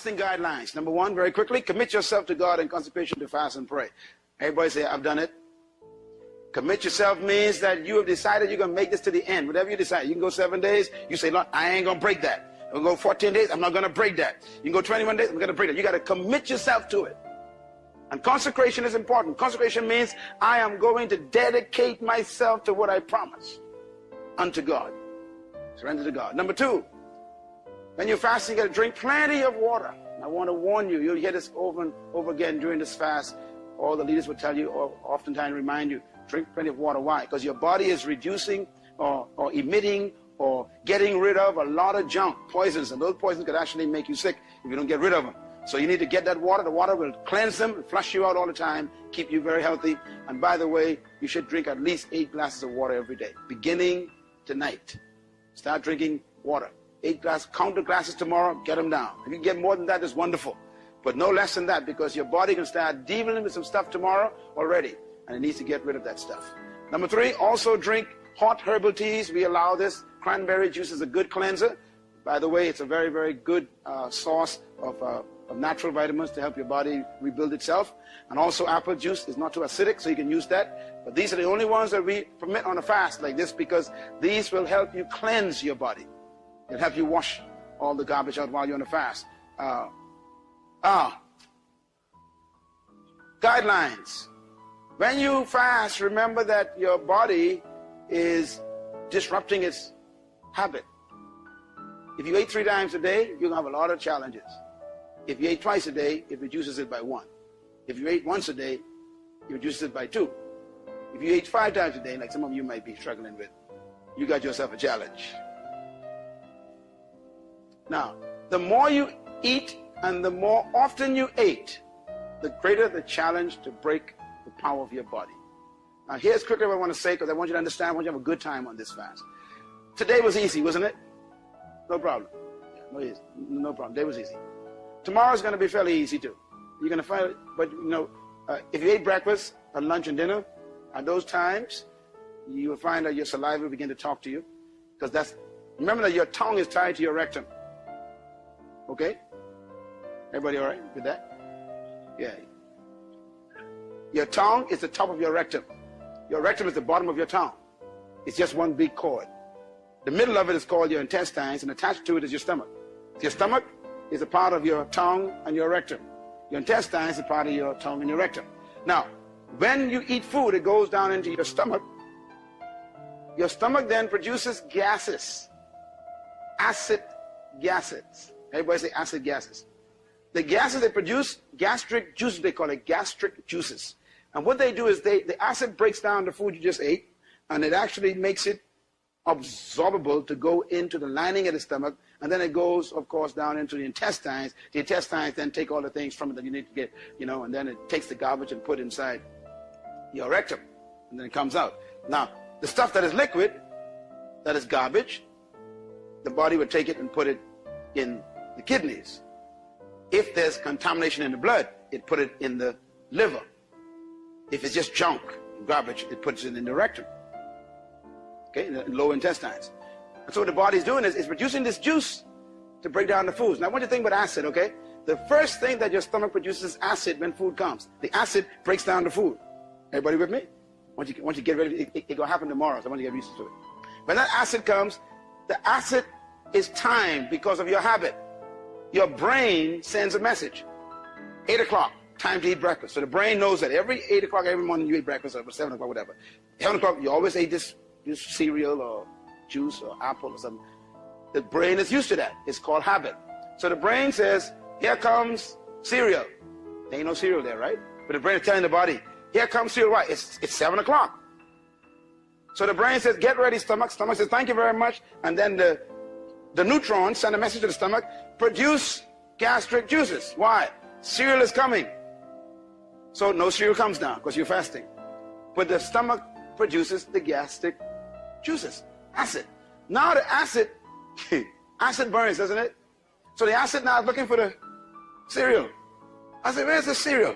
fasting guidelines. Number one, very quickly, commit yourself to God in consecration to fast and pray. Everybody say, I've done it. Commit yourself means that you have decided you're going to make this to the end. Whatever you decide. You can go 7 days. You say, Lord, I ain't going to break that. I'm going to go 14 days. I'm not going to break that. You can go 21 days. I'm going to break that. You got to commit yourself to it. And consecration is important. Consecration means I am going to dedicate myself to what I promise unto God. Surrender to God. Number two, when you're fasting, you got to drink plenty of water. And I want to warn you, you'll hear this over and over again during this fast. All the leaders will tell you, or oftentimes remind you, drink plenty of water. Why? Because your body is reducing or emitting or getting rid of a lot of junk, poisons, and those poisons could actually make you sick if you don't get rid of them. So you need to get that water. The water will cleanse them, flush you out all the time, keep you very healthy. And by the way, you should drink at least 8 glasses of water every day, beginning tonight. Start drinking water. 8 glasses, count the glasses tomorrow, get them down. If you get more than that, it's wonderful. But no less than that, because your body can start dealing with some stuff tomorrow already, and it needs to get rid of that stuff. Number 3, also drink hot herbal teas. We allow this. Cranberry juice is a good cleanser. By the way, it's a very, very good source of natural vitamins to help your body rebuild itself. And also apple juice is not too acidic, so you can use that. But these are the only ones that we permit on a fast like this, because these will help you cleanse your body. It'll help you wash all the garbage out while you're on a fast. Guidelines. When you fast, remember that your body is disrupting its habit. If you ate 3 times a day, you're going to have a lot of challenges. If you ate twice a day, it reduces it by 1. If you ate once a day, it reduces it by 2. If you ate 5 times a day, like some of you might be struggling with, you got yourself a challenge. Now, the more you eat and the more often you ate, the greater the challenge to break the power of your body. Now, here's quickly what I want to say, because I want you to understand, I want you to have a good time on this fast. Today was easy, wasn't it? No problem. No problem. Today was easy. Tomorrow's going to be fairly easy too. You're going to find it, but you know, if you ate breakfast and lunch and dinner, at those times, you will find that your saliva will begin to talk to you, because remember that your tongue is tied to your rectum. Okay? Everybody all right with that? Yeah. Your tongue is the top of your rectum. Your rectum is the bottom of your tongue. It's just one big cord. The middle of it is called your intestines, and attached to it is your stomach. Your stomach is a part of your tongue and your rectum. Your intestines is a part of your tongue and your rectum. Now, when you eat food, it goes down into your stomach. Your stomach then produces gases. Acid gases. Everybody say acid gases. The gases they produce, gastric juices, they call it gastric juices. And what they do is the acid breaks down the food you just ate, and it actually makes it absorbable to go into the lining of the stomach, and then it goes, of course, down into the intestines. The intestines then take all the things from it that you need to get, and then it takes the garbage and put it inside your rectum, and then it comes out. Now, the stuff that is liquid, that is garbage, the body would take it and put it in the kidneys. If there's contamination in the blood, it put it in the liver. If it's just junk, garbage, it puts it in the rectum. Okay, in the lower intestines. And so what the body's doing is producing this juice to break down the foods. Now I want you to think about acid, okay? The first thing that your stomach produces is acid when food comes. The acid breaks down the food. Everybody with me? Once you get ready, it's going to happen tomorrow, so I want you to get used to it. When that acid comes, the acid is timed because of your habit. Your brain sends a message. 8 o'clock, time to eat breakfast. So the brain knows that every 8 o'clock every morning you eat breakfast, or 7 o'clock, whatever. 7 o'clock, you always ate this cereal or juice or apple or something. The brain is used to that. It's called habit. So the brain says, here comes cereal. There ain't no cereal there, right? But the brain is telling the body, here comes cereal. Why? It's 7 o'clock. So the brain says, get ready, stomach. Stomach says, thank you very much. And then the neutrons send a message to the stomach, produce gastric juices. Why? Cereal is coming. So no cereal comes now because you're fasting. But the stomach produces the gastric juices, acid. Now the acid burns, doesn't it? So the acid now is looking for the cereal. I said, where's the cereal?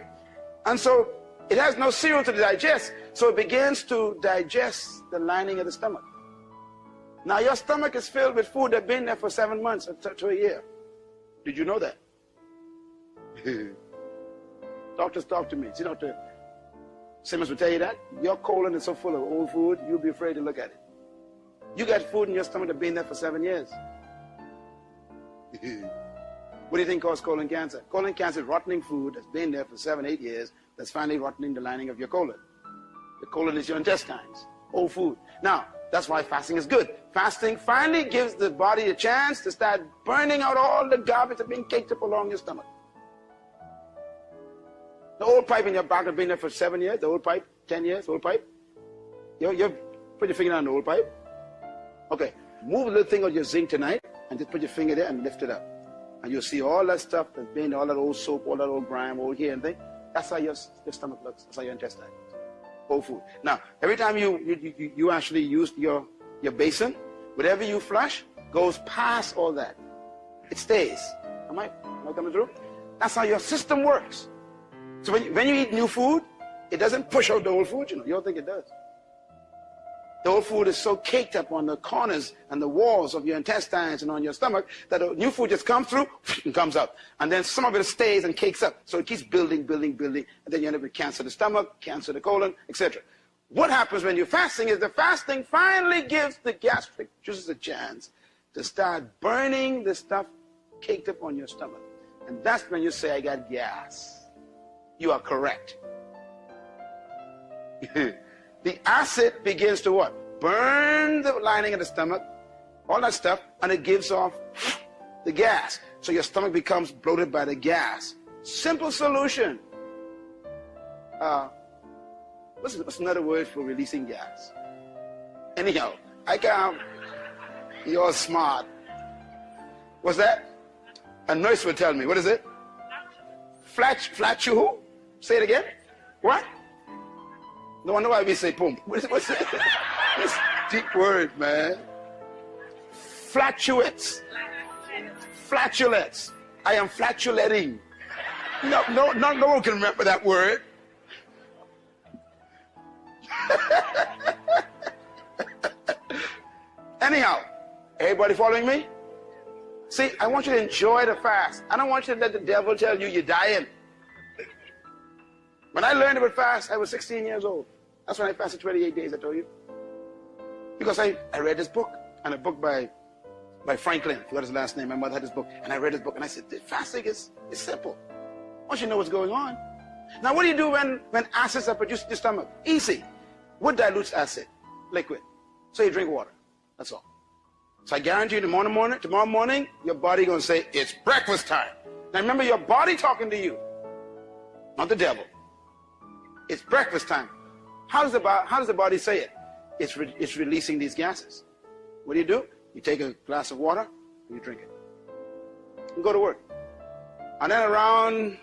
And so it has no cereal to digest, so it begins to digest the lining of the stomach. Now your stomach is filled with food that's been there for 7 months to a year. Did you know that? Doctors talk to me. See, Dr. Simmons will tell you that. Your colon is so full of old food, you'll be afraid to look at it. You got food in your stomach that's been there for 7 years. What do you think causes colon cancer? Colon cancer is rotting food that's been there for 7, 8 years that's finally rotting the lining of your colon. The colon is your intestines, old food. Now, that's why fasting is good. Fasting finally gives the body a chance to start burning out all the garbage that's been caked up along your stomach. The old pipe in your back has been there for 7 years, the old pipe, 10 years, old pipe. You put your finger on the old pipe. Okay, move a little thing on your zinc tonight and just put your finger there and lift it up. And you'll see all that stuff that's been, all that old soap, all that old grime, old hair and thing. That's how your stomach looks. That's how your intestine looks. Old food. Now, every time you actually use your basin, whatever you flush goes past all that. It stays. Am I coming through? That's how your system works. So when you eat new food, it doesn't push out the old food, you don't think it does. The old food is so caked up on the corners and the walls of your intestines and on your stomach that the new food just comes through and comes out. And then some of it stays and cakes up. So it keeps building, and then you end up with cancer of the stomach, cancer of the colon, etc. What happens when you're fasting is the fasting finally gives the gastric juices a chance to start burning the stuff caked up on your stomach. And that's when you say, I got gas. You are correct. The acid begins to what? Burn the lining of the stomach, all that stuff, and it gives off the gas. So your stomach becomes bloated by the gas. Simple solution. What's another word for releasing gas? Anyhow, you're smart. What's that? A nurse will tell me. What is it? Flatu? Say it again. What? No wonder why we say pump. What's it? It's a deep word, man. Flatulence. Flatulence. I am flatulating. No one can remember that word. Anyhow, everybody following me? See, I want you to enjoy the fast. I don't want you to let the devil tell you you're dying. When I learned about fast, I was 16 years old. That's when I fasted 28 days, I told you. Because I read this book, and a book by Franklin, I forgot his last name. My mother had this book, and I read this book, and I said, fasting is simple. Once you know what's going on. Now, what do you do when acids are produced in your stomach? Easy. What dilutes acid? Liquid. So you drink water. That's all. So I guarantee you tomorrow morning, your body going to say, it's breakfast time. Now remember, your body talking to you, not the devil. It's breakfast time. How does the body say it? It's releasing these gases. What do? You take a glass of water and you drink it. And go to work. And then around,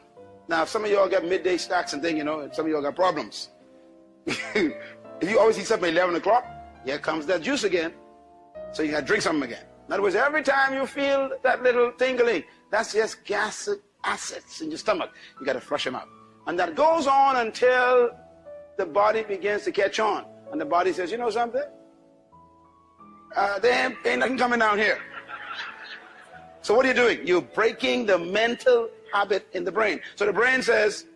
now some of y'all got midday snacks and things, and some of y'all got problems. If you always eat something at 11 o'clock, here comes that juice again. So you got to drink something again. In other words, every time you feel that little tingling, that's just acids in your stomach. You got to flush them out. And that goes on until the body begins to catch on. And the body says, you know something? There ain't nothing coming down here. So what are you doing? You're breaking the mental habit in the brain. So the brain says,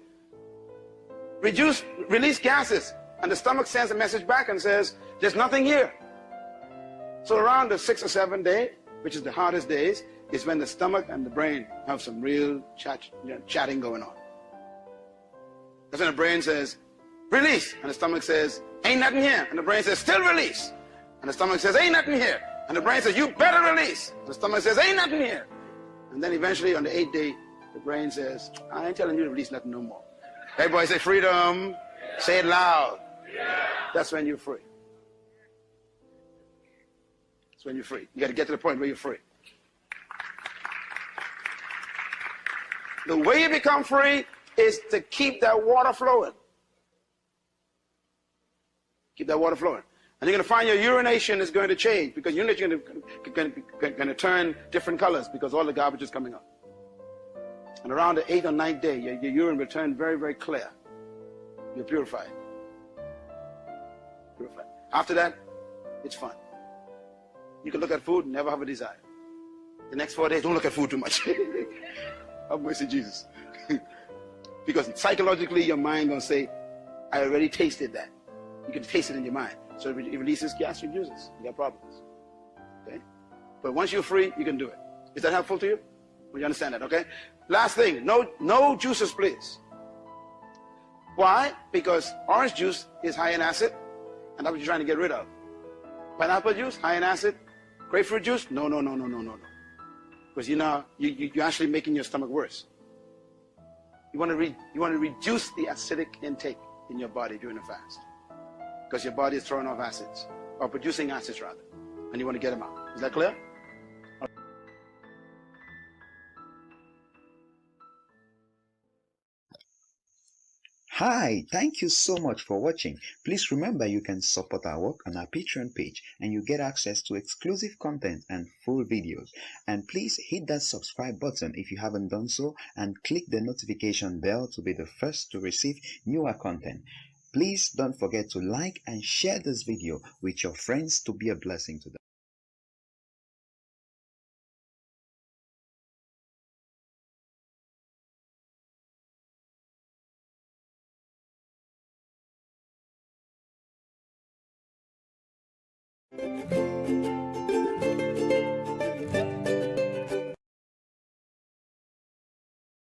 release gases. And the stomach sends a message back and says, there's nothing here. So around the 6th or 7th day, which is the hardest days, is when the stomach and the brain have some real chatting going on. That's when the brain says, release. And the stomach says, ain't nothing here. And the brain says, still release. And the stomach says, ain't nothing here. And the brain says, you better release. And the stomach says, ain't nothing here. And then eventually on the 8th day, the brain says, I ain't telling you to release nothing no more. Everybody say freedom. Yeah. Say it loud. Yeah. That's when you're free. That's when you're free. You got to get to the point where you're free. The way you become free is to keep that water flowing. Keep that water flowing. And you're going to find your urination is going to change because urination is going to turn different colors because all the garbage is coming up. And around the 8th or 9th day, your urine will turn very, very clear. You're purified. Purified. After that, it's fun. You can look at food and never have a desire. The next 4 days, don't look at food too much. Have mercy, Jesus. Because psychologically, your mind gonna say, I already tasted that. You can taste it in your mind. So it releases gastric juices. You got problems. Okay? But once you're free, you can do it. Is that helpful to you? Well, you understand that, okay? Last thing, no juices, please. Why? Because orange juice is high in acid, and that's what you're trying to get rid of. Pineapple juice, high in acid. Grapefruit juice, no. Because you're actually making your stomach worse. You want to reduce the acidic intake in your body during the fast, because your body is throwing off acids, or producing acids rather, and you want to get them out. Is that clear? Hi, thank you so much for watching. Please remember you can support our work on our Patreon page and you get access to exclusive content and full videos. And please hit that subscribe button if you haven't done so, and click the notification bell to be the first to receive newer content. Please don't forget to like and share this video with your friends to be a blessing to them.